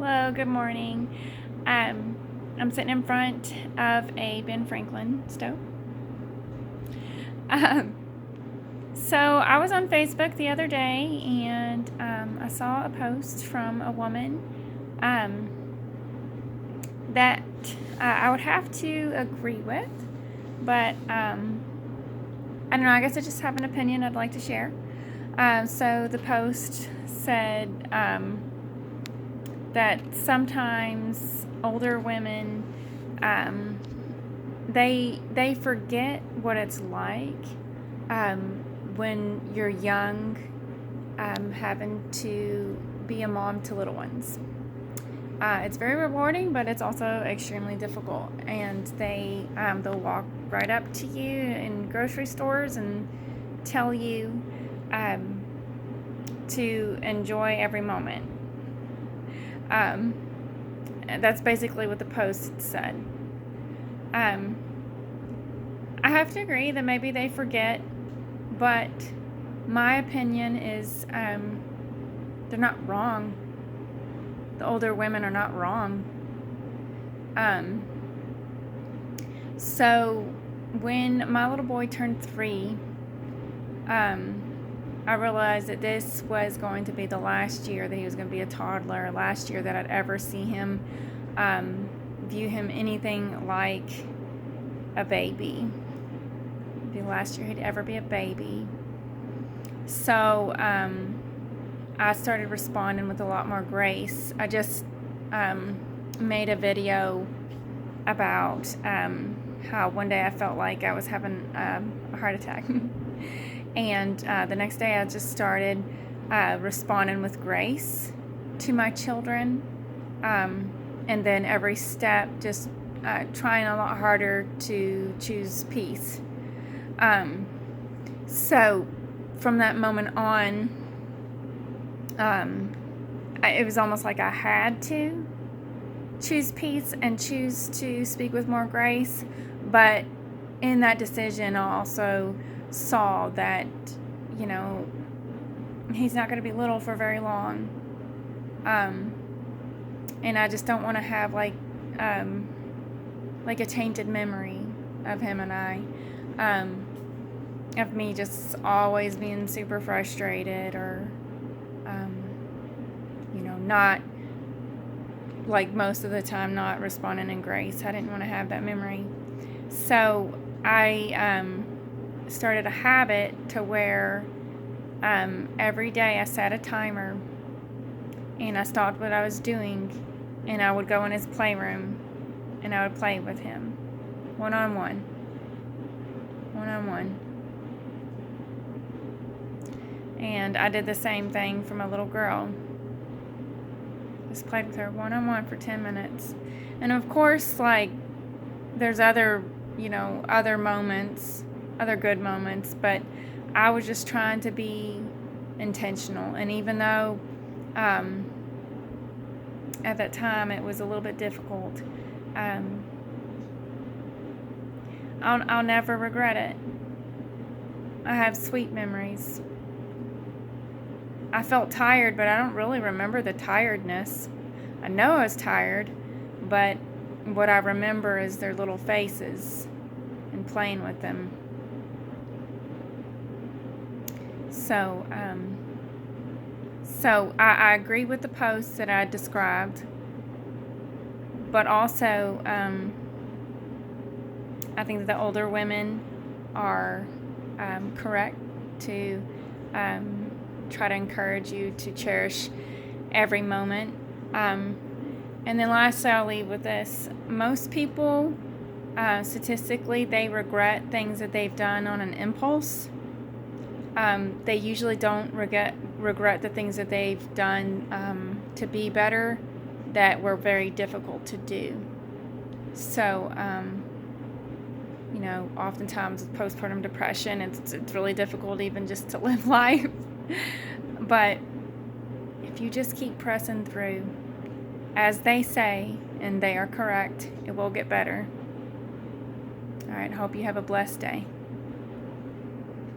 Hello, good morning. I'm sitting in front of a Ben Franklin stove. Um, so I was on Facebook the other day and I saw a post from a woman that I would have to agree with, but I don't know, I guess I just have an opinion I'd like to share. So the post said that sometimes older women they forget what it's like when you're young, having to be a mom to little ones. It's very rewarding, but it's also extremely difficult. And they'll walk right up to you in grocery stores and tell you to enjoy every moment. That's basically what the post said. I have to agree that maybe they forget, but my opinion is they're not wrong. The older women are not wrong. So when my little boy turned 3, I realized that this was going to be the last year that he was going to be a toddler, last year that I'd ever see him, view him anything like a baby. It'd be the last year he'd ever be a baby. So I started responding with a lot more grace. I just made a video about how one day I felt like I was having a heart attack. And the next day I just started responding with grace to my children. And then every step just trying a lot harder to choose peace. So from that moment on, it was almost like I had to choose peace and choose to speak with more grace. But in that decision, I also saw that, he's not going to be little for very long. And I just don't want to have like a tainted memory of him and I, of me just always being super frustrated or, not, like most of the time, not responding in grace. I didn't want to have that memory. So I started a habit to where every day I set a timer and I stopped what I was doing and I would go in his playroom and I would play with him one-on-one. And I did the same thing for my little girl. Just played with her one-on-one for 10 minutes. And of course, like, there's other moments, other good moments, but I was just trying to be intentional. And even though at that time it was a little bit difficult, I'll never regret it. I have sweet memories. I felt tired, but I don't really remember the tiredness. I know I was tired, but what I remember is their little faces and playing with them. So I agree with the post that I described, but also I think that the older women are correct to try to encourage you to cherish every moment. And then lastly, I'll leave with this. Most people, statistically, they regret things that they've done on an impulse. They usually don't regret the things that they've done to be better that were very difficult to do. So, oftentimes with postpartum depression, it's really difficult even just to live life. But if you just keep pressing through, as they say, and they are correct, it will get better. All right, hope you have a blessed day.